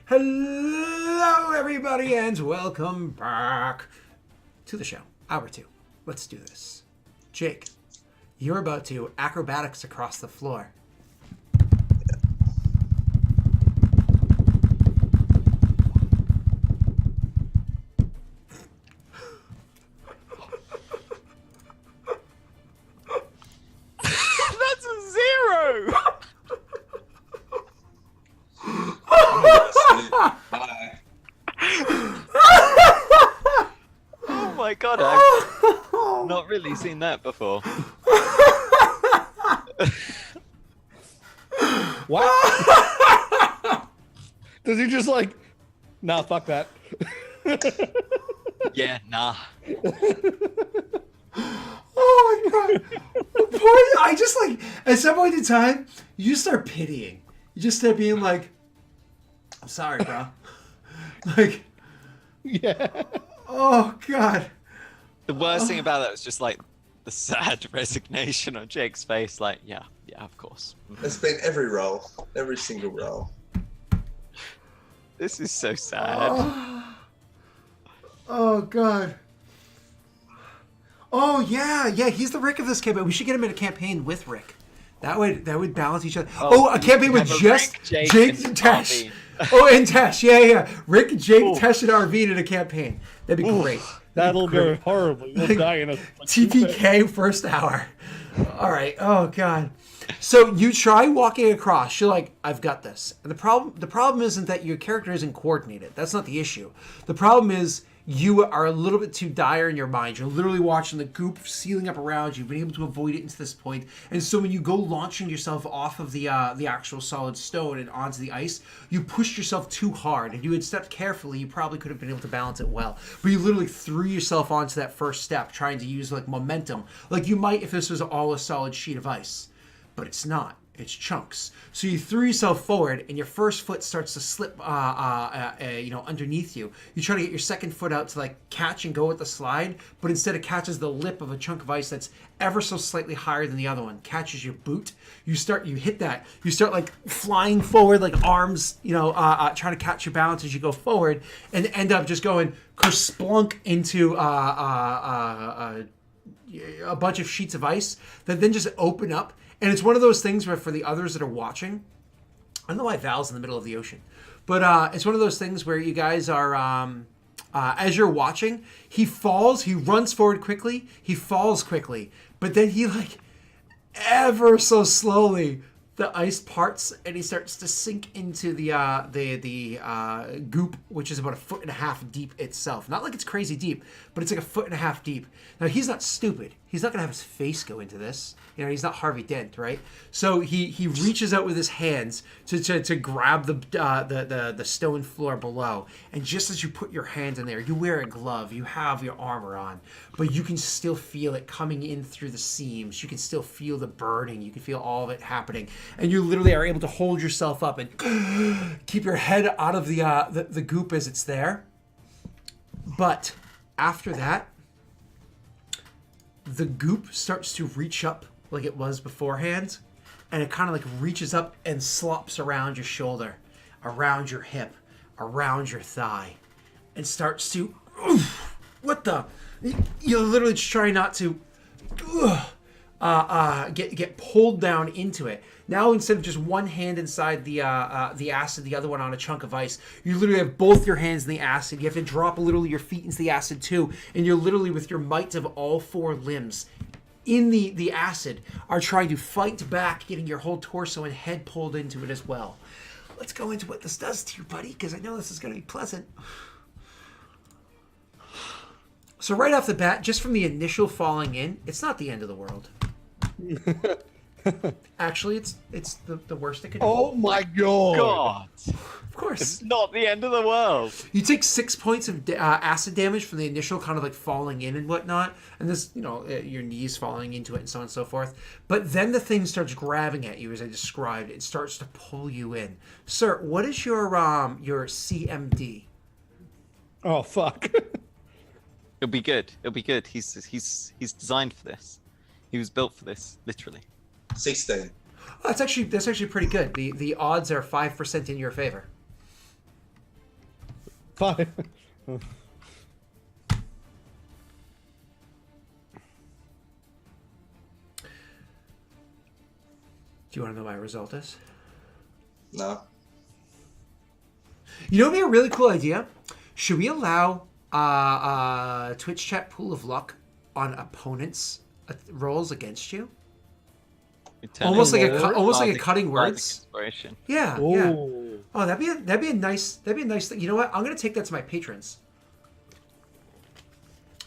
Hello, everybody, and welcome back to the show. Hour 2. Let's do this. Jake, you're about to acrobatics across the floor. That's a 0! Oh my god, I've not really seen that before. What? Does he just like, nah, fuck that? Yeah, nah. Oh my god. I just like, at some point in time, you just start pitying. You just start being like, I'm sorry, bro. Like, Yeah. oh god. The worst thing about that was just like the sad resignation on Jake's face. Like, yeah, of course. It's been every role, every single role. This is so sad. Oh god. Oh yeah, he's the Rick of this campaign. We should get him in a campaign with Rick. That would balance each other. Oh, a campaign with just Rick, Jake and Tesh. Oh, and Tesh, yeah. Rick, Jake, Tesh, and Arvine in a campaign. That'd be great. That'll go horribly. We'll die in a TPK first hour. All right. Oh god. So you try walking across. You're like, I've got this. And the problem isn't that your character isn't coordinated. That's not the issue. The problem is you are a little bit too dire in your mind. You're literally watching the goop sealing up around you. You've been able to avoid it into this point. And so when you go launching yourself off of the actual solid stone and onto the ice, you pushed yourself too hard. If you had stepped carefully, you probably could have been able to balance it well. But you literally threw yourself onto that first step, trying to use like momentum. Like you might if this was all a solid sheet of ice. But it's not. It's chunks. So you threw yourself forward, and your first foot starts to slip, underneath you. You try to get your second foot out to like catch and go with the slide, but instead it catches the lip of a chunk of ice that's ever so slightly higher than the other one. Catches your boot. You hit that. You start like flying forward, like arms, trying to catch your balance as you go forward, and end up just going kersplunk into a bunch of sheets of ice that then just open up. And it's one of those things where for the others that are watching, I don't know why Val's in the middle of the ocean, but it's one of those things where you guys are, as you're watching, he falls, he runs forward quickly, he falls quickly, but then he like ever so slowly, the ice parts and he starts to sink into the goop, which is about 1.5 feet deep itself. Not like it's crazy deep, but it's like 1.5 feet deep. Now he's not stupid. He's not gonna have his face go into this. He's not Harvey Dent, right? So he reaches out with his hands to grab the stone floor below. And just as you put your hand in there, you wear a glove, you have your armor on, but you can still feel it coming in through the seams. You can still feel the burning. You can feel all of it happening. And you literally are able to hold yourself up and keep your head out of the goop as it's there. But after that, the goop starts to reach up like it was beforehand, and it kind of like reaches up and slops around your shoulder, around your hip, around your thigh, and starts to what the, you're literally just trying not to get pulled down into it. Now instead of just one hand inside the acid, the other one on a chunk of ice, you literally have both your hands in the acid. You have to drop literally your feet into the acid too, and you're literally with your might of all 4 limbs in the acid are trying to fight back, getting your whole torso and head pulled into it as well. Let's go into what this does to you, buddy, because I know this is going to be pleasant. So right off the bat, just from the initial falling in, it's not the end of the world. Actually, it's the worst it could be. Oh my god! God, Of course. it's not the end of the world. You take 6 points of acid damage from the initial kind of like falling in and whatnot, and this, your knees falling into it and so on and so forth. But then the thing starts grabbing at you, as I described. It starts to pull you in. Sir, what is your CMD? Oh fuck! It'll be good. It'll be good. He's designed for this. He was built for this, literally. 16. Oh, that's actually pretty good. The odds are 5% in your favor. Fine. Do you want to know what my result is? No. You know what would be a really cool idea? Should we allow Twitch chat pool of luck on opponents' rolls against you? Almost like a cutting words. Inspiration. Yeah, yeah. Ooh. Oh, that'd be a nice thing. You know what? I'm gonna take that to my patrons.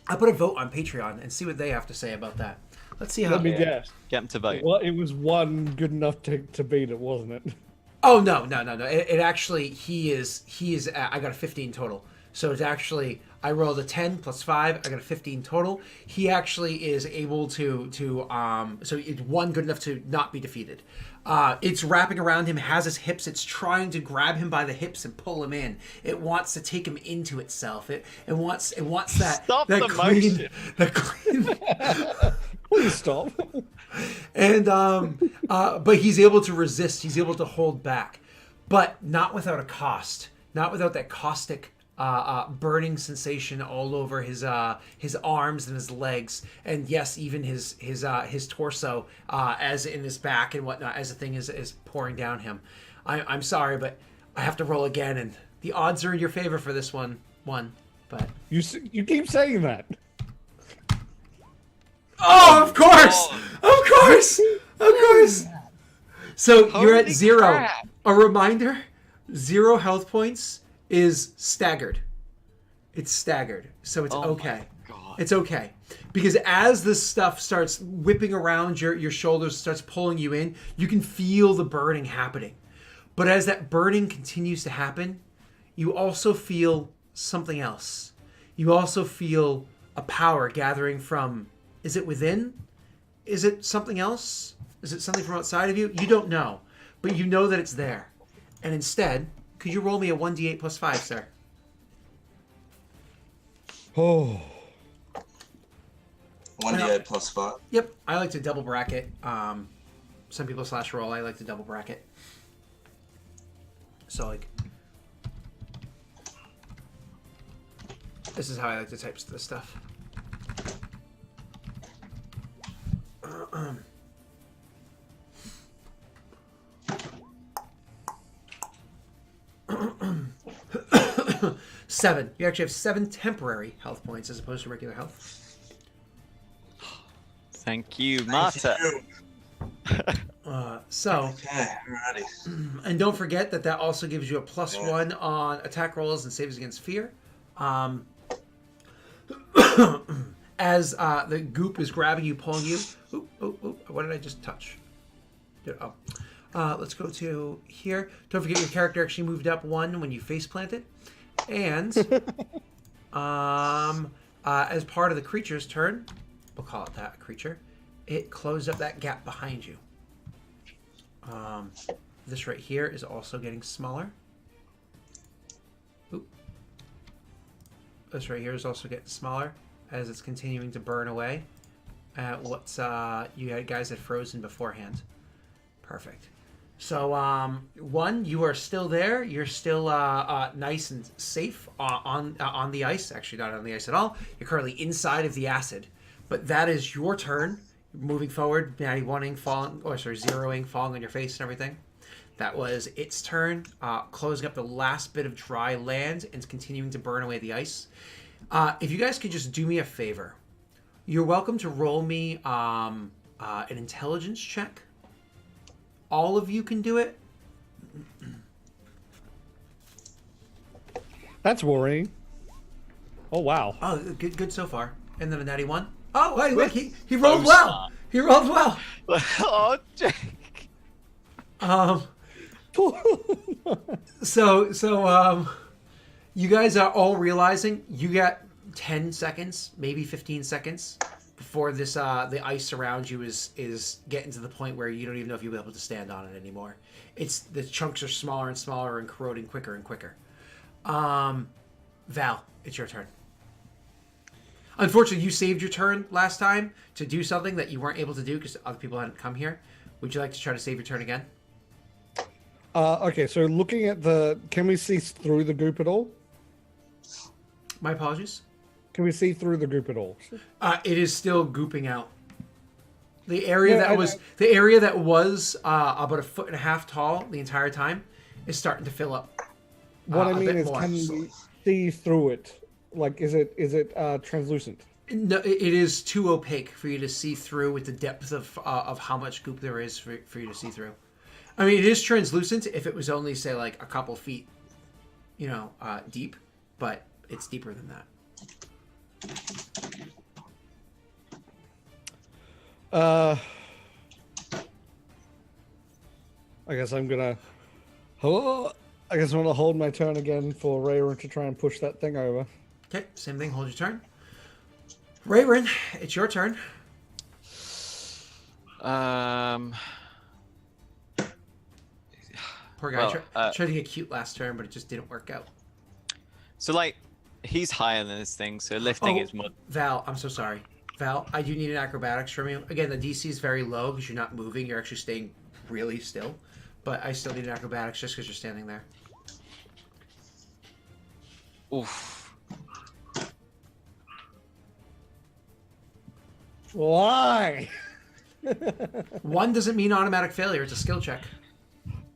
I'll put a vote on Patreon and see what they have to say about that. Let's see how. Let me guess. Get them to vote. Well, it was one good enough to beat it, wasn't it? Oh no. It actually he is. I got a 15 total. So it's actually I rolled a 10 plus 5. I got a 15 total. He actually is able to so it's one good enough to not be defeated. It's wrapping around him, has his hips. It's trying to grab him by the hips and pull him in. It wants to take him into itself. It wants that Stop that the clean motion. that clean. Please stop. And but he's able to resist. He's able to hold back, but not without a cost. Not without that caustic burning sensation all over his arms and his legs, and yes, even his torso, as in his back and whatnot, as the thing is pouring down him. I'm sorry, but I have to roll again, and the odds are in your favor for this one. But You keep saying that. oh, of course. So you're at Holy 0. crap. A reminder: 0 health points is staggered. It's staggered, so it's Oh okay. my God. It's okay because as this stuff starts whipping around your shoulders, starts pulling you in, you can feel the burning happening. But as that burning continues to happen, you also feel something else. You also feel a power gathering from. Is it within? Is it something else? Is it something from outside of you? You don't know, but you know that it's there. And instead, could you roll me a 1d8 plus 5, sir? Oh. 1d8 plus 5. Yep, I like to double bracket. Some people slash roll. I like to double bracket. So like, this is how I like to type this stuff. 7. You actually have 7 temporary health points as opposed to regular health. Thank you, Marta. So, Okay, alrighty. and don't forget that also gives you a +1 on attack rolls and saves against fear. As the goop is grabbing you, pulling you. What did I just touch? Let's go to here. Don't forget your character actually moved up 1 when you face planted. And as part of the creature's turn, we'll call it that, a creature, it closed up that gap behind you. This right here is also getting smaller. Oop. This right here is also getting smaller as it's continuing to burn away at what's you guys had frozen beforehand. Perfect. So, 1, you are still there. You're still nice and safe on the ice. Actually, not on the ice at all. You're currently inside of the acid. But that is your turn. Moving forward, Natty wanting, falling, zeroing, falling on your face and everything. That was its turn. Closing up the last bit of dry land and continuing to burn away the ice. If you guys could just do me a favor, you're welcome to roll me an intelligence check. All of you can do it. That's worrying. Oh, wow. Oh, good so far. And then a natty 1. Oh, hey, look, he rolled well. He rolled well. Oh, Jake. So, you guys are all realizing you got 10 seconds, maybe 15 seconds before this the ice around you is getting to the point where you don't even know if you'll be able to stand on it anymore. It's the chunks are smaller and smaller and corroding quicker and quicker. Val, it's your turn. Unfortunately, you saved your turn last time to do something that you weren't able to do because other people hadn't come here. Would you like to try to save your turn again? Okay, so looking at can we see through the goop at all? My apologies. Can we see through the group at all? It is still gooping out. The area Yeah, the area that was about 1.5 feet tall the entire time is starting to fill up. What I a mean bit is, more. can we see through it? Like, is it translucent? No, it is too opaque for you to see through with the depth of how much goop there is for you to see through. I mean, it is translucent if it was only, say, like a couple feet, deep, but it's deeper than that. I guess I'm gonna. Oh, I guess I'm gonna hold my turn again for Rayron to try and push that thing over. Okay, same thing. Hold your turn. Rayron, it's your turn. Poor guy tried to get cute last turn, but it just didn't work out. So like, he's higher than this thing, so lifting is more. Val, I'm so sorry. Val, I do need an acrobatics from you. Again, the DC is very low because you're not moving. You're actually staying really still. But I still need an acrobatics just because you're standing there. Oof. Why? 1 doesn't mean automatic failure. It's a skill check.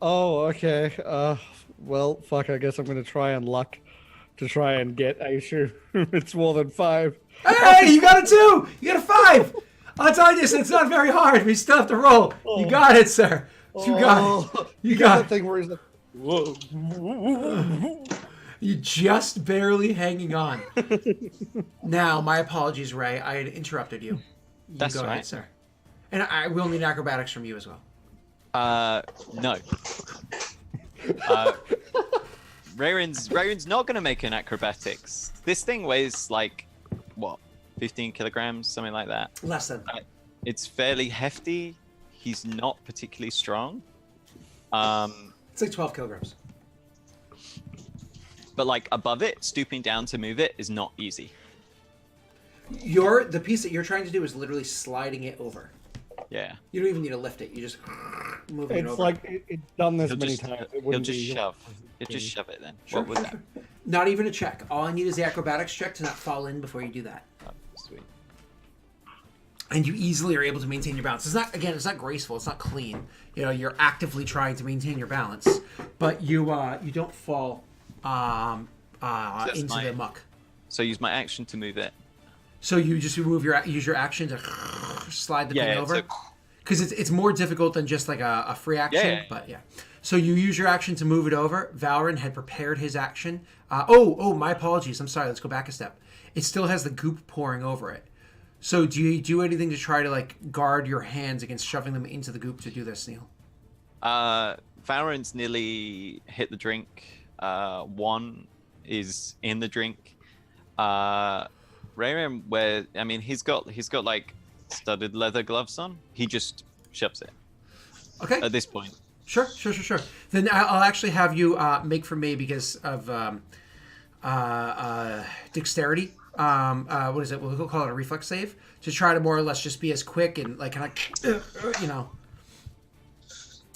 Oh, okay. Well, fuck. I guess I'm gonna try and luck to try and get a shoe. It's more than 5. Hey, you got a 2! You got a 5! I'll tell you this, it's not very hard. We still have to roll. Oh. You got it, sir. You got it. You got that thing where he's like, whoa. You just barely hanging on. Now, my apologies, Ray. I had interrupted you. That's go right, ahead, sir. And I will need acrobatics from you as well. No. Rayron's not gonna make an acrobatics. This thing weighs like, what, 15 kilograms, something like that. Less than. It's fairly hefty. He's not particularly strong. It's like 12 kilograms. But like above it, stooping down to move it is not easy. The piece that you're trying to do is literally sliding it over. Yeah. You don't even need to lift it. You just move it over. It's like it's done this many times. It He'll wouldn't just be- shove. He'll just shove it then. Sure. What was that? Not even a check. All I need is the acrobatics check to not fall in before you do that. Oh, sweet. And you easily are able to maintain your balance. It's not graceful. It's not clean. You're actively trying to maintain your balance, but you don't fall into the muck. So use my action to move it. So you just use your action to slide the thing over, because it's more difficult than just like a free action. Yeah. But yeah, so you use your action to move it over. Valorant had prepared his action. My apologies. I'm sorry. Let's go back a step. It still has the goop pouring over it. So do you do anything to try to like guard your hands against shoving them into the goop to do this, Neil? Valorant's nearly hit the drink. 1 is in the drink. Rayron, he's got like studded leather gloves on. He just shoves it. Okay. At this point. Sure. Then I'll actually have you make for me because of dexterity. What is it? We'll call it a reflex save to try to more or less just be as quick and like kind of,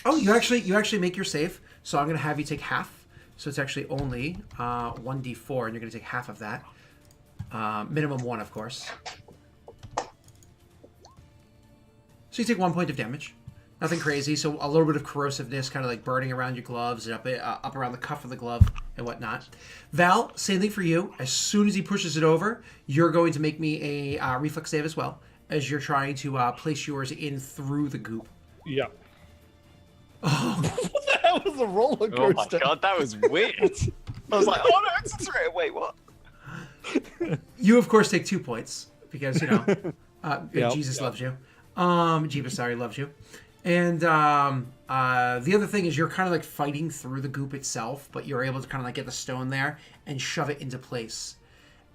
Oh, you actually make your save. So I'm gonna have you take half. So it's actually only 1d4, and you're gonna take half of that. Minimum 1, of course. So you take 1 point of damage. Nothing crazy. So a little bit of corrosiveness, kind of like burning around your gloves and up around the cuff of the glove and whatnot. Val, same thing for you. As soon as he pushes it over, you're going to make me a reflex save as well, as you're trying to place yours in through the goop. Yeah. Oh, that was a roller coaster. Oh my god, that was weird. I was like, oh no, it's right. Wait, what? You of course take 2 points because Yep. Jesus loves you. Jeebus, sorry, loves you. And the other thing is you're kind of like fighting through the goop itself, but you're able to kind of like get the stone there and shove it into place.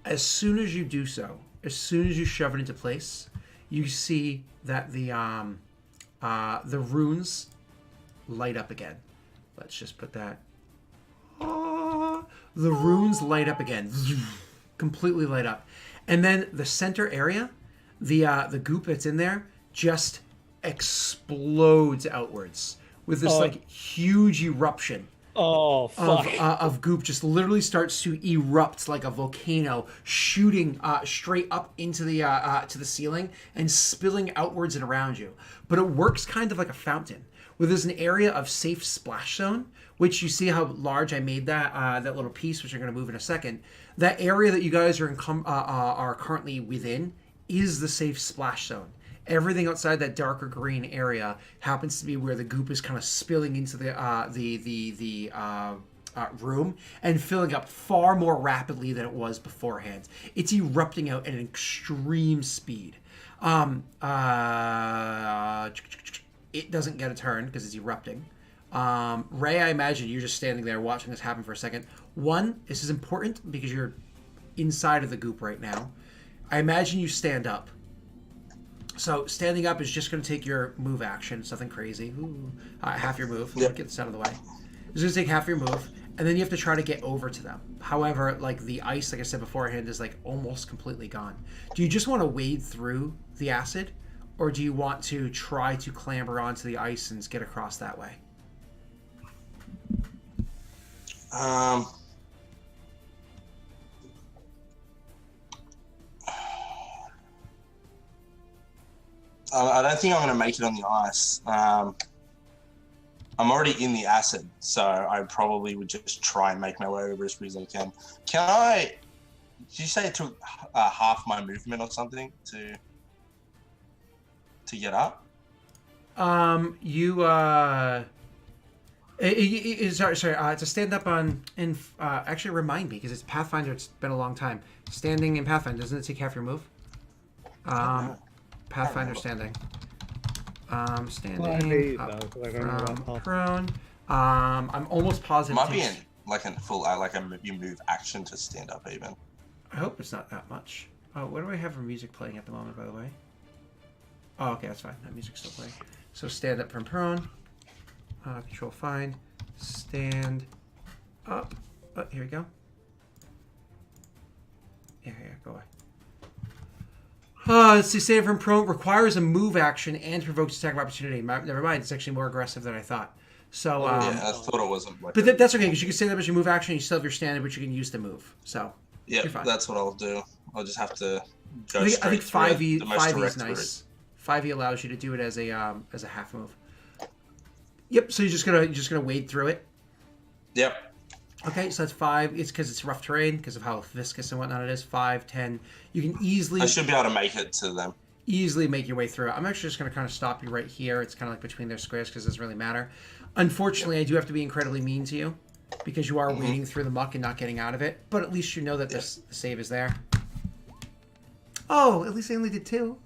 As soon as you do so, as soon as you shove it into place, you see that the runes light up again. Let's just put that. The runes light up again. Completely light up. And then the center area, the goop that's in there, just explodes outwards with this like huge eruption Oh fuck! of goop just literally starts to erupt like a volcano, shooting straight up into the to the ceiling and spilling outwards and around you. But it works kind of like a fountain, where there's an area of safe splash zone, which you see how large I made that that little piece, which I'm going to move in a second. That area that you guys are currently within is the safe splash zone. Everything outside that darker green area happens to be where the goop is kind of spilling into the room and filling up far more rapidly than it was beforehand. It's erupting out at an extreme speed. It doesn't get a turn because it's erupting. Ray, I imagine you're just standing there watching this happen for a second. One, this is important because you're inside of the goop right now. I imagine you stand up. So standing up is just going to take your move action. It's nothing crazy. Half your move. Yep. Get this out of the way. It's going to take half your move, and then you have to try to get over to them. However, like the ice, like I said beforehand, is like almost completely gone. Do you just want to wade through the acid, or do you want to try to clamber onto the ice and get across that way? I don't think I'm going to make it on the ice. I'm already in the acid, so I probably would just try and make my way over as quick as I can. Can I? Did you say it took half my movement or something to get up? Sorry. To stand up on and actually remind me because it's Pathfinder. It's been a long time. Standing in Pathfinder, doesn't it take half your move? Pathfinder standing. Standing up from prone. I'm almost positive. Might be in like a full you move action to stand up even. I hope it's not that much. Oh, what do I have for music playing at the moment, by the way? Oh, okay, that's fine. That music's still playing. So stand up from prone. Control find. Stand up. Oh, here we go. Yeah, go away. Let's see. Stand from prone requires a move action and provokes attack of opportunity. Never mind. It's actually more aggressive than I thought. So yeah, I thought it wasn't. Like but that's okay because you can stand up as your move action. You still have your stand, but you can use the move. So yeah, that's what I'll do. I'll just have to go I think 5e is nice. Route. 5e allows you to do it as a half move. Yep. So you're just gonna wade through it. Yep. Okay, so that's 5. It's because it's rough terrain because of how viscous and whatnot it is. 5, 10. You can easily. I should be able to make it to them. Easily make your way through it. I'm actually just going to kind of stop you right here. It's kind of like between their squares because it doesn't really matter. Unfortunately, I do have to be incredibly mean to you because you are wading through the muck and not getting out of it. But at least you know that the save is there. Oh, at least I only did 2.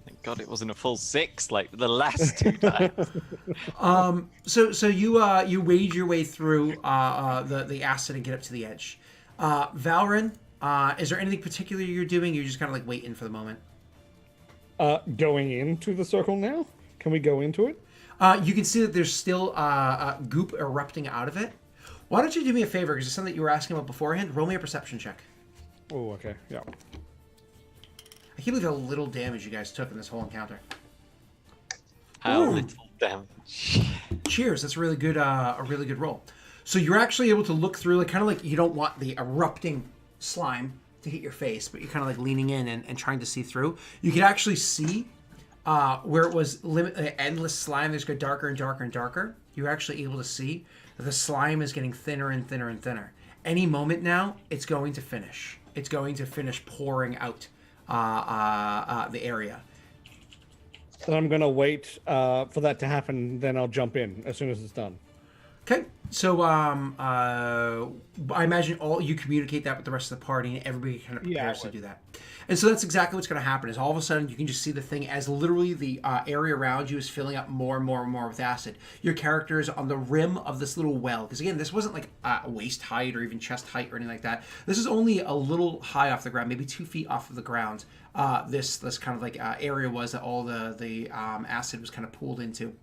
Thank God it wasn't a full 6 like the last 2 times. So you wade your way through the acid and get up to the edge. Valrin, is there anything particular you're doing? You're just kind of like waiting for the moment. Going into the circle now? Can we go into it? You can see that there's still goop erupting out of it. Why don't you do me a favor? Because it's something that you were asking about beforehand. Roll me a perception check. Oh, okay. Yeah. I can't believe how little damage you guys took in this whole encounter. How little damage. Cheers. That's a really good roll. So you're actually able to look through, like kind of like you don't want the erupting slime to hit your face, but you're kind of like leaning in and trying to see through. You can actually see where it was endless slime. There's go darker and darker and darker. You're actually able to see that the slime is getting thinner and thinner and thinner. Any moment now, it's going to finish. It's going to finish pouring out the area. And I'm gonna wait for that to happen. Then I'll jump in as soon as it's done. Okay, so I imagine you communicate that with the rest of the party, and everybody kind of prepares to do that. And so that's exactly what's going to happen. Is all of a sudden you can just see the thing as literally the area around you is filling up more and more and more with acid. Your character is on the rim of this little well, because again, this wasn't like waist height or even chest height or anything like that. This is only a little high off the ground, maybe 2 feet off of the ground. This kind of like area was that all the acid was kind of pooled into.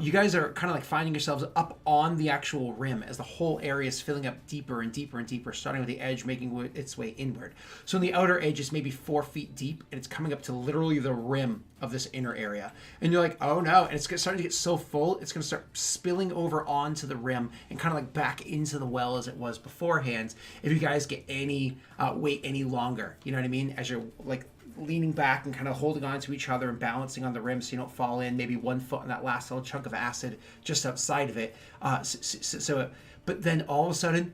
You guys are kind of like finding yourselves up on the actual actual rim as the whole area is filling up deeper and deeper and deeper, starting with the edge, making its way inward. So in the outer edge is maybe 4 feet deep, and it's coming up to literally the rim of this inner area. And you're like, oh no, and it's starting to get so full, it's going to start spilling over onto the rim and kind of like back into the well as it was beforehand if you guys get any wait any longer. You know what I mean? As you're like leaning back and kind of holding on to each other and balancing on the rim so you don't fall in, maybe 1 foot on that last little chunk of acid just outside of it. But then all of a sudden,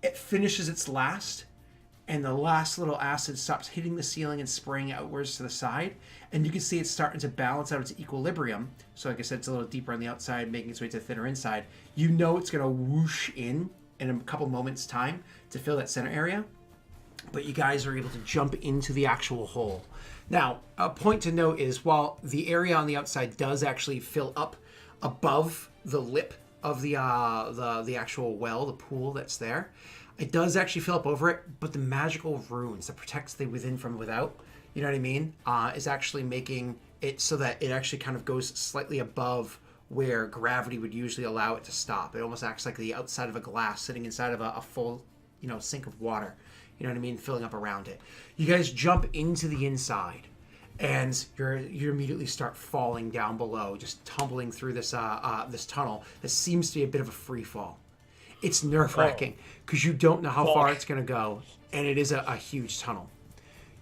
it finishes its last, and the last little acid stops hitting the ceiling and spraying outwards to the side, and you can see it's starting to balance out its equilibrium. So like I said, it's a little deeper on the outside, making its way to the thinner inside. You know it's going to whoosh in a couple moments' time to fill that center area. But you guys are able to jump into the actual hole. Now, a point to note is while the area on the outside does actually fill up above the lip of the actual well, the pool that's there, it does actually fill up over it, but the magical runes that protects the within from without, you know what I mean, is actually making it so that it actually kind of goes slightly above where gravity would usually allow it to stop. It almost acts like the outside of a glass sitting inside of a full, sink of water. You know what I mean? Filling up around it. You guys jump into the inside, and you immediately start falling down below, just tumbling through this this tunnel that seems to be a bit of a free fall. It's nerve-wracking because you don't know how far it's going to go, and it is a huge tunnel.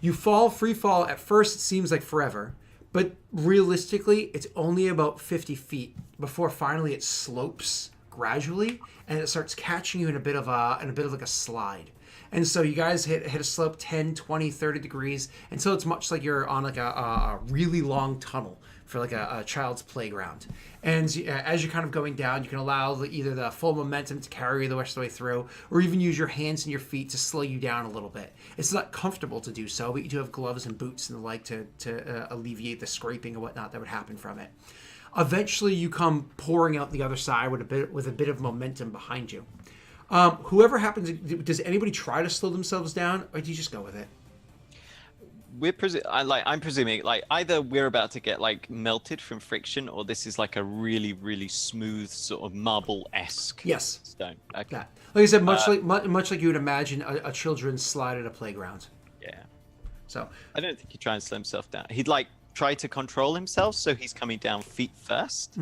You free fall. At first, it seems like forever, but realistically, it's only about 50 feet before finally it slopes gradually, and it starts catching you in a bit of like a slide. And so you guys hit a slope 10, 20, 30 degrees until it's much like you're on like a really long tunnel for like a child's playground. And as you're kind of going down, you can allow either the full momentum to carry you the rest of the way through, or even use your hands and your feet to slow you down a little bit. It's not comfortable to do so, but you do have gloves and boots and the like to alleviate the scraping and whatnot that would happen from it. Eventually, you come pouring out the other side with a bit of momentum behind you. Whoever happens, does anybody try to slow themselves down, or do you just go with it? I'm presuming like either we're about to get like melted from friction, or this is like a really, really smooth sort of marble-esque stone. Okay. Yeah. Like I said, much like you would imagine a children's slide at a playground. Yeah. So I don't think he'd try and slow himself down. He'd like try to control himself, so he's coming down feet first,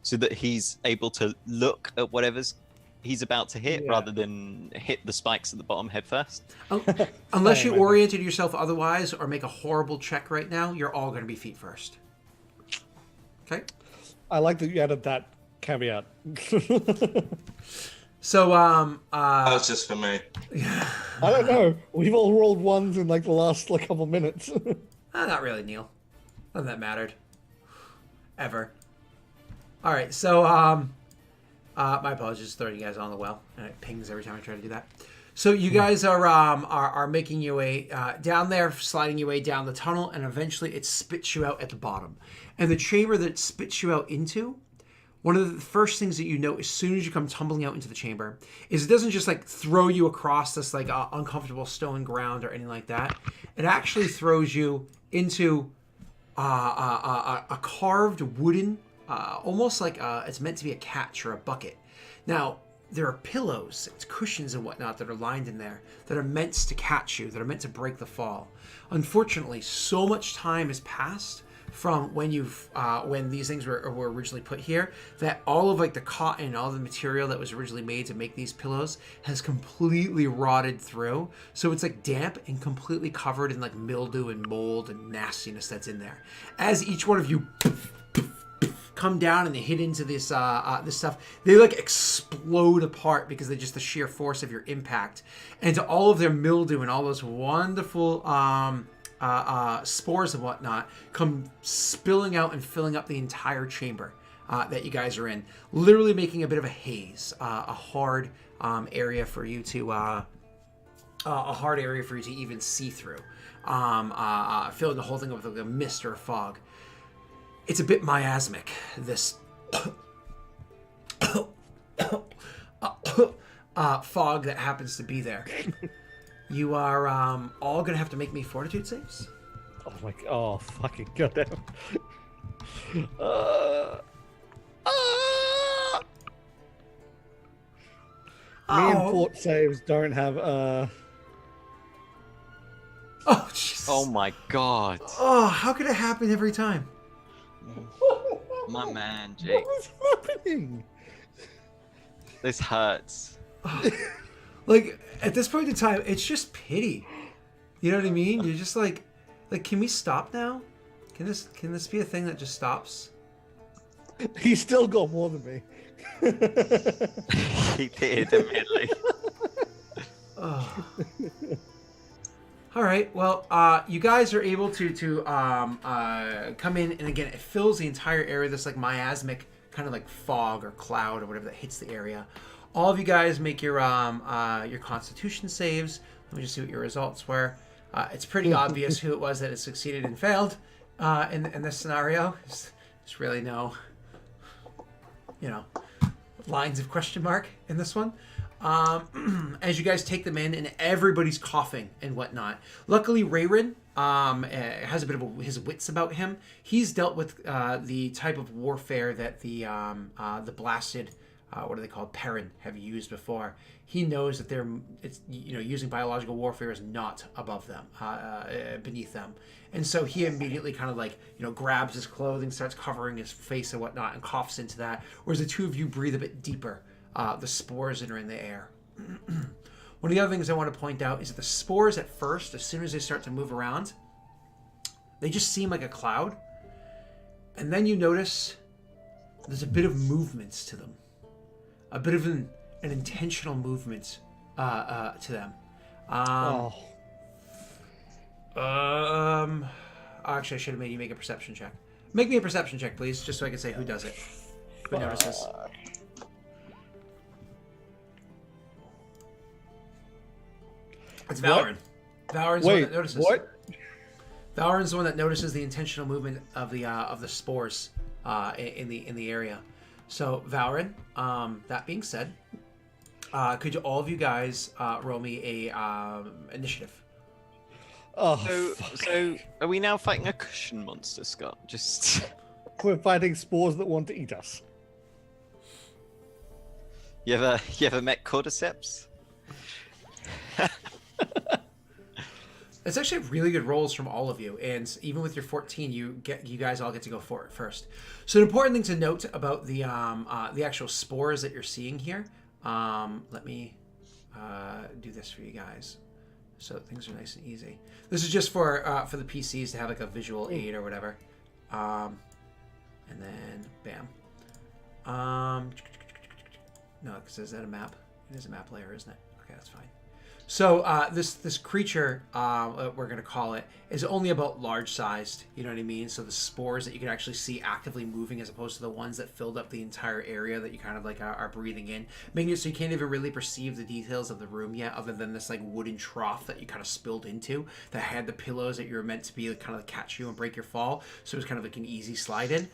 so that he's able to look at whatever's he's about to hit rather than hit the spikes at the bottom head first. Unless you oriented yourself otherwise or make a horrible check right now, you're all going to be feet first. Okay? I like that you added that caveat. So, that was just for me. I don't know. We've all rolled ones in like the last couple minutes. Not really, Neil. None of that mattered. Ever. All right, so, my apologies, throwing you guys on the well, and it pings every time I try to do that. So you guys are making your way down there, sliding your way down the tunnel, and eventually it spits you out at the bottom. And the chamber that it spits you out into, one of the first things that you know as soon as you come tumbling out into the chamber is it doesn't just like throw you across this like uncomfortable stone ground or anything like that. It actually throws you into a carved wooden. Almost like it's meant to be a catch or a bucket. Now, there are pillows, cushions and whatnot that are lined in there that are meant to catch you, that are meant to break the fall. Unfortunately, so much time has passed from when these things were originally put here that all of like the cotton, all the material that was originally made to make these pillows has completely rotted through. So it's like damp and completely covered in like mildew and mold and nastiness that's in there. As each one of you come down and they hit into this this stuff, they like explode apart because of just the sheer force of your impact, and to all of their mildew and all those wonderful spores and whatnot come spilling out and filling up the entire chamber that you guys are in, literally making a bit of a haze, a hard area for you to even see through, filling the whole thing with like a mist or a fog. It's a bit miasmic, this fog that happens to be there. You are all going to have to make me fortitude saves. Oh my god. Oh, fucking goddamn. and fort saves don't have Oh, Jesus. Oh my god. Oh, how could it happen every time? My man, Jake. What is happening? This hurts. Like, at this point in time, it's just pity. You know what I mean? You're just like, can we stop now? Can this be a thing that just stops? He still got more than me. He did, admittedly. Oh. All right. Well, you guys are able to come in, and again, it fills the entire area. This like miasmic kind of like fog or cloud or whatever that hits the area. All of you guys make your Constitution saves. Let me just see what your results were. It's pretty obvious who it was that had succeeded and failed in this scenario. There's really no, lines of question mark in this one. As you guys take them in, and everybody's coughing and whatnot. Luckily, Rayrin has a bit of his wits about him. He's dealt with the type of warfare that the blasted, what are they called, Perrin, have used before. He knows that using biological warfare is not above them, beneath them. And so he immediately kind of like, grabs his clothing, starts covering his face and whatnot, and coughs into that. Whereas the two of you breathe a bit deeper. The spores that are in the air. One of the other things I want to point out is that the spores at first, as soon as they start to move around, they just seem like a cloud. And then you notice there's a bit of movements to them. A bit of an intentional movement to them. Actually, I should have made you make a perception check. Make me a perception check, please, just so I can say who does it. Who notices. It's Valoran. Valoran's the one that notices. What? Valoran's the one that notices the intentional movement of the spores in the area. So Valoran, that being said, could all of you guys roll me a initiative? So are we now fighting a cushion monster, Scott? Just We're fighting spores that want to eat us. you ever met cordyceps? It's actually really good rolls from all of you, and even with your 14, you guys all get to go for it first. So an important thing to note about the actual spores that you're seeing here. Let me do this for you guys, so things are nice and easy. This is just for the PCs to have like a visual aid or whatever. And then bam. No, because is that a map? It is a map layer, isn't it? Okay, that's fine. So this creature, we're going to call it, is only about large-sized, you know what I mean? So the spores that you can actually see actively moving as opposed to the ones that filled up the entire area that you kind of like are breathing in, making it so you can't even really perceive the details of the room yet, other than this like wooden trough that you kind of spilled into that had the pillows that you were meant to be like, kind of catch you and break your fall. So it was kind of like an easy slide in.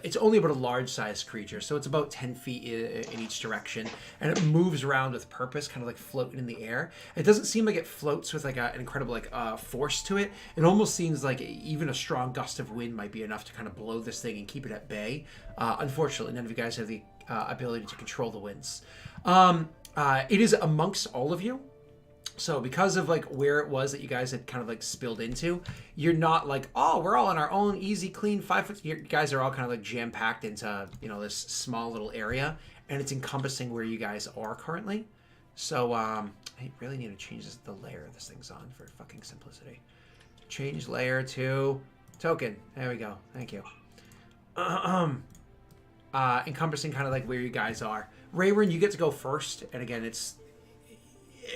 It's only about a large-sized creature, so it's about 10 feet in each direction, and it moves around with purpose, kind of like floating in the air. It doesn't seem like it floats with like an incredible like force to it. It almost seems like even a strong gust of wind might be enough to kind of blow this thing and keep it at bay. Unfortunately, none of you guys have the ability to control the winds. It is amongst all of you. So because of like where it was that you guys had kind of like spilled into, you're not like, oh, we're all on our own easy, clean 5 foot. You guys are all kind of like jam packed into, this small little area, and it's encompassing where you guys are currently. So, I really need to change the layer this thing's on for fucking simplicity. Change layer to token. There we go. Thank you. Encompassing kind of like where you guys are. Rayron, you get to go first. And again,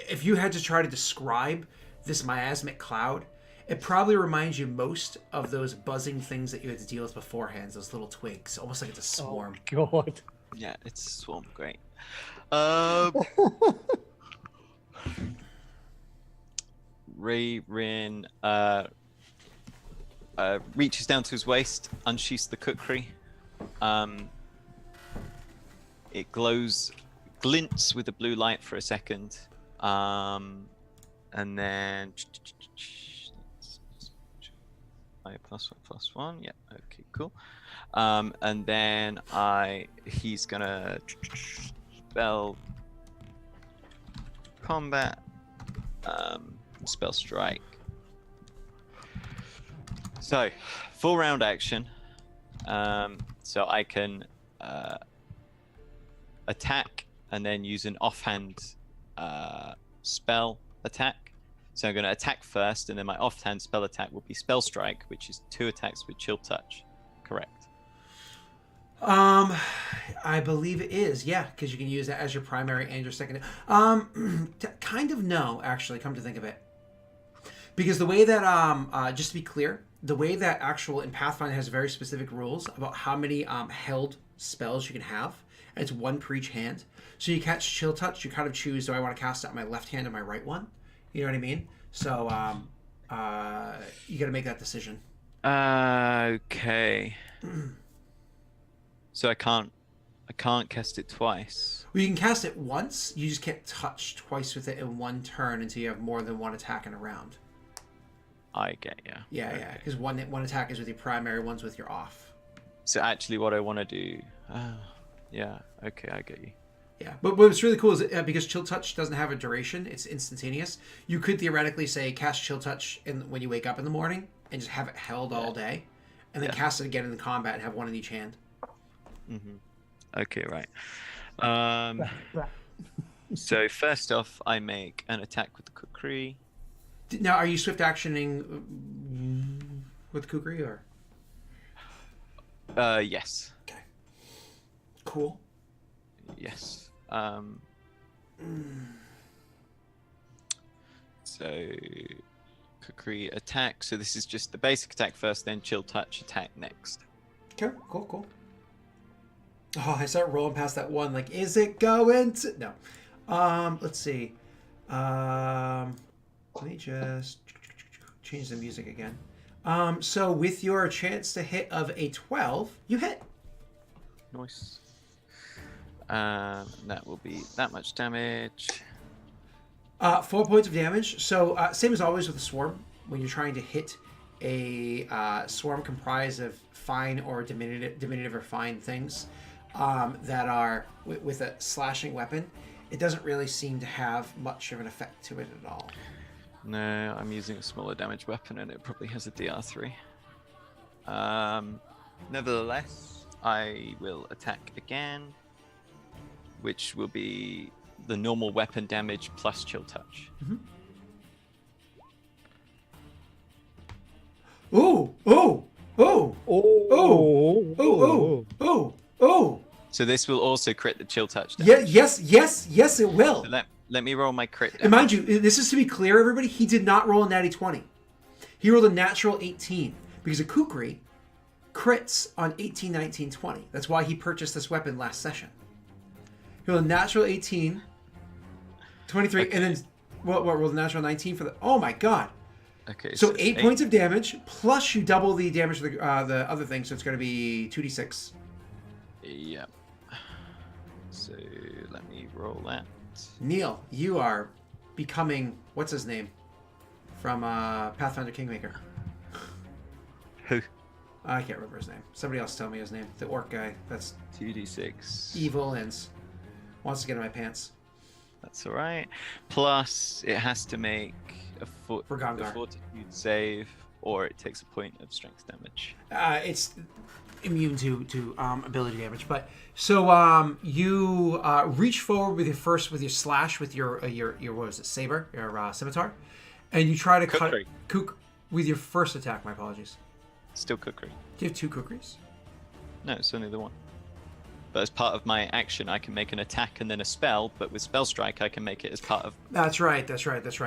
if you had to try to describe this miasmic cloud, it probably reminds you most of those buzzing things that you had to deal with beforehand. Those little twigs, almost like it's a swarm. Oh, God. Yeah, it's a swarm. Great. Rayrin reaches down to his waist, unsheaths the kukri. It glints with a blue light for a second, and then +1+1. Yeah. Okay. Cool. And then he's gonna spell combat, spell strike. So, full round action. So I can attack and then use an offhand spell attack. So I'm going to attack first, and then my offhand spell attack will be spell strike, which is 2 attacks with chill touch. Correct. I believe it is, yeah, because you can use that as your primary and your secondary. Kind of no, actually, come to think of it. Because the way that, just to be clear, the way that actual in Pathfinder has very specific rules about how many held spells you can have, and it's 1 per each hand. So you catch Chill Touch, you kind of choose, do I want to cast it on my left hand or my right one? You know what I mean? So you got to make that decision. Okay. So I can't cast it twice. Well, you can cast it once. You just can't touch twice with it in one turn until you have more than one attack in a round. I get you. Yeah, Okay. yeah. Because one attack is with your primary, one's with your off. So actually, what I want to do. Yeah. Okay, I get you. Yeah, but what's really cool is because Chill Touch doesn't have a duration, it's instantaneous. You could theoretically say cast Chill Touch when you wake up in the morning and just have it held all day, and then cast it again in the combat and have one in each hand. Mm-hmm. Okay, right. So first off, I make an attack with the kukri. Now, are you swift actioning with Kukri or? Yes. Okay. Cool. Yes. So kukri attack. So this is just the basic attack first, then chill touch attack next. Okay, cool. Oh, I start rolling past that one. Like, is it going to? No. Let's see. Let me just change the music again. So with your chance to hit of a 12, you hit. Nice. That will be that much damage. 4 points of damage. So same as always with a swarm. When you're trying to hit a swarm comprised of fine or diminutive or fine things that are with a slashing weapon, it doesn't really seem to have much of an effect to it at all. No, I'm using a smaller damage weapon and it probably has a DR3. Nevertheless, I will attack again, which will be the normal weapon damage plus chill touch. Mm-hmm. Oh! So this will also crit the chill touch damage. Yes, it will. So let me roll my crit damage. And mind you, this is to be clear, everybody, he did not roll a natty 20. He rolled a natural 18 because a Kukri crits on 18, 19, 20. That's why he purchased this weapon last session. He rolled a natural 18, 23, okay. And then what rolled a natural 19 for the... Oh my god. Okay. So 8 points of damage, plus you double the damage of the other thing, so it's going to be 2d6. Yep. So let me roll that. Neil, you are becoming... What's his name? From Pathfinder Kingmaker. Who? I can't remember his name. Somebody else tell me his name. The orc guy. That's 2d6. evil and wants to get in my pants. That's all right. Plus, it has to make a Gongar. fortitude save, or it takes a point of strength damage. It's immune to ability damage. But so you reach forward with your slash with your what was it, saber, your scimitar, and you try to cut with your first attack. My apologies. Still kukri. Do you have 2 kukris? No, it's only the one. But as part of my action, I can make an attack and then a spell. But with spell strike, I can make it as part of. That's right.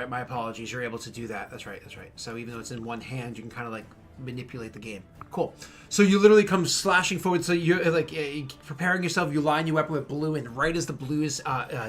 My apologies. You're able to do that. That's right. So even though it's in one hand, you can kind of like manipulate the game. Cool. So you literally come slashing forward. So you're like preparing yourself. You line your weapon with blue, and right as the blue is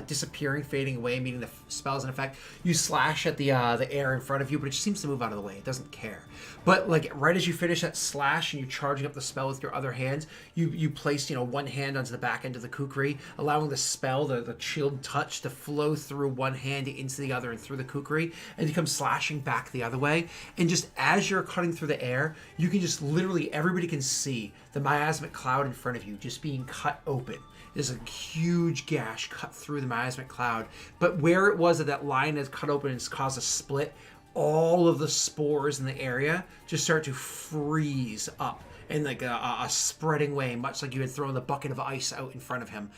disappearing, fading away, meaning the spell's in effect, you slash at the air in front of you, but it just seems to move out of the way. It doesn't care. But like right as you finish that slash and you're charging up the spell with your other hand, you place one hand onto the back end of the kukri, allowing the spell, the chilled touch, to flow through one hand into the other and through the kukri, and you come slashing back the other way. And just as you're cutting through the air, you can just literally, everybody can see the miasmic cloud in front of you just being cut open. is a huge gash cut through the miasmic cloud. But where it was that line has cut open and it's caused a split, all of the spores in the area just start to freeze up in like a spreading way, much like you had thrown the bucket of ice out in front of him,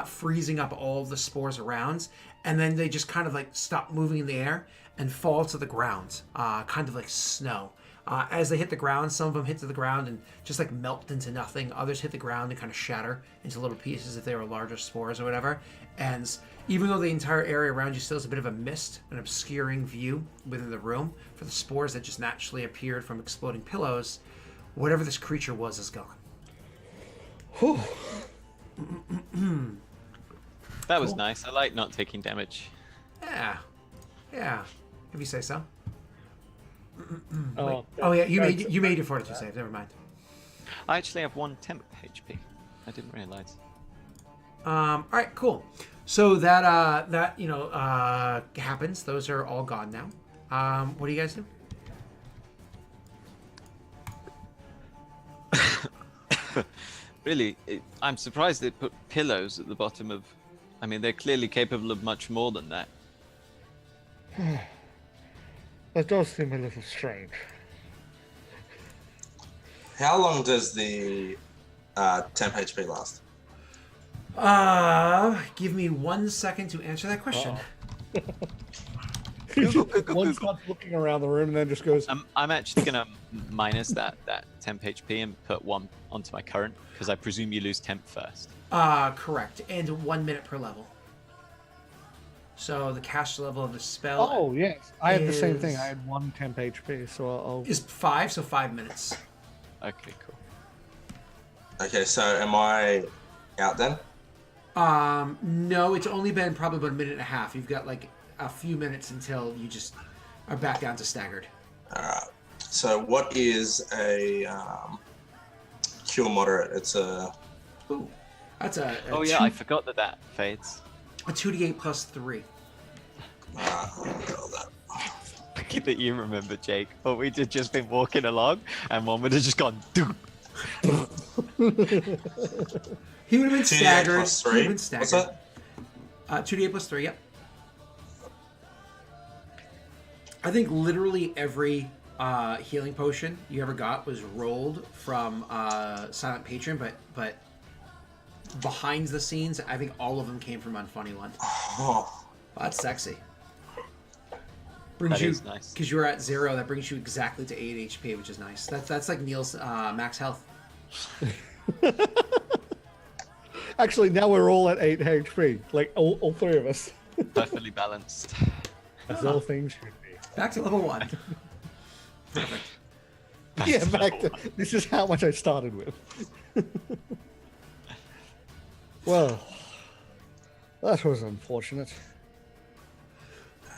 freezing up all of the spores around. And then they just kind of like stop moving in the air and fall to the ground, kind of like snow. As they hit the ground, some of them hit to the ground and just like melt into nothing. Others hit the ground and kind of shatter into little pieces if they were larger spores or whatever. And even though the entire area around you still has a bit of a mist, an obscuring view within the room for the spores that just naturally appeared from exploding pillows, whatever this creature was is gone. Whew. That was nice. I like not taking damage. Yeah, if you say so. Oh Yeah, you made your fortitude save. Never mind. I actually have 1 temp HP. I didn't realize. All right, cool. So that happens. Those are all gone now. What do you guys do? Really, I'm surprised they put pillows at the bottom of... I mean, they're clearly capable of much more than that. That does seem a little strange. How long does the temp HP last? Give me 1 second to answer that question. One starts looking around the room and then just goes, I'm actually going to minus that temp HP and put 1 onto my current, because I presume you lose temp first. Correct. And 1 minute per level. So the cast level of the spell oh, yes. I had the same thing. is- I had 1 temp HP, so I'll... is 5, so 5 minutes. Okay, cool. Okay, so am I out then? No, it's only been probably about a minute and a half. You've got like a few minutes until you just are back down to staggered. Alright. So what is a cure moderate? It's a... Ooh, that's a Oh yeah, I forgot that fades. a 2d8 plus 3. oh, that. That you remember, Jake. But we'd have just been walking along, and one would have just gone. Doo. He would have been 2d8 staggered. plus He would 3. have been staggered. What's that? 2d8 plus 3, yep. I think literally every healing potion you ever got was rolled from Silent Patron, but behind the scenes, I think all of them came from Unfunny One. Oh, Well, that's sexy. Brings That you, is nice. because you were at 0, that brings you exactly to 8 HP, which is nice. That's like Neil's max health. Actually, now we're all at 8 HP. Like, all 3 of us. Perfectly balanced. As all things should be. Back to level 1. Perfect. Yeah, back to... This is how much I started with. Well, that was unfortunate.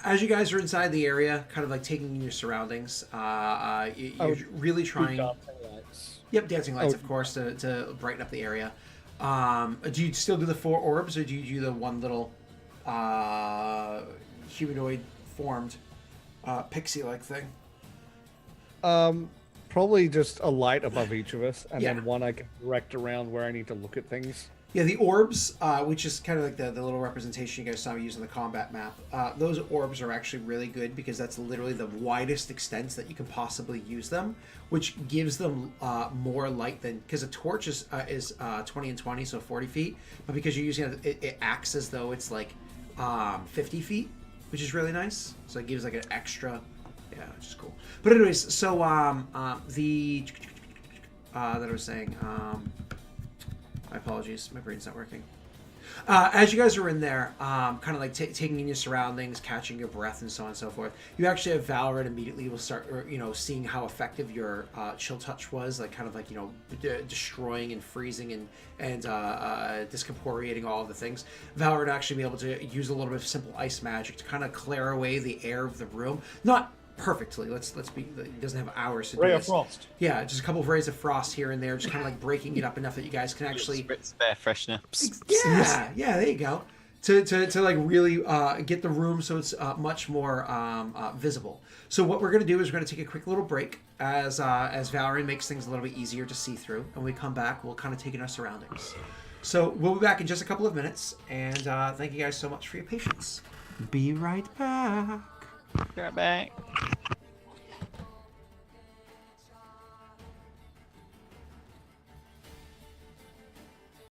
As you guys are inside the area, kind of like taking in your surroundings, you're really trying... Dancing lights. Yep, dancing lights, Oh. of course, to brighten up the area. Do you still do the 4 orbs, or do you do the one little humanoid formed pixie-like thing? Probably just a light above each of us, and Yeah. then one I can direct around where I need to look at things. Yeah, the orbs, which is kind of like the little representation you guys saw me use on the combat map, those orbs are actually really good because that's literally the widest extent that you can possibly use them, which gives them more light than... Because a torch is 20 and 20, so 40 feet, but because you're using it, it acts as though it's like 50 feet, which is really nice. So it gives like an extra... Yeah, which is cool. But anyways, so the... that I was saying... my apologies, my brain's not working. As you guys are in there, kind of like taking in your surroundings, catching your breath, and so on and so forth, you actually have Valorant immediately will start, seeing how effective your chill touch was, like kind of like destroying and freezing and discorporeating all of the things. Valorant actually be able to use a little bit of simple ice magic to kind of clear away the air of the room, not perfectly. Let's be. It doesn't have hours to do Ray of this. Frost. Yeah, just a couple of rays of frost here and there, just kind of like breaking it up enough that you guys can actually. Spritz air freshener. Yeah, there you go. To like really get the room so it's much more visible. So what we're gonna do is we're gonna take a quick little break as Valorant makes things a little bit easier to see through, and when we come back, we'll kind of take in our surroundings. So we'll be back in just a couple of minutes, and thank you guys so much for your patience. Be right back. Be right back.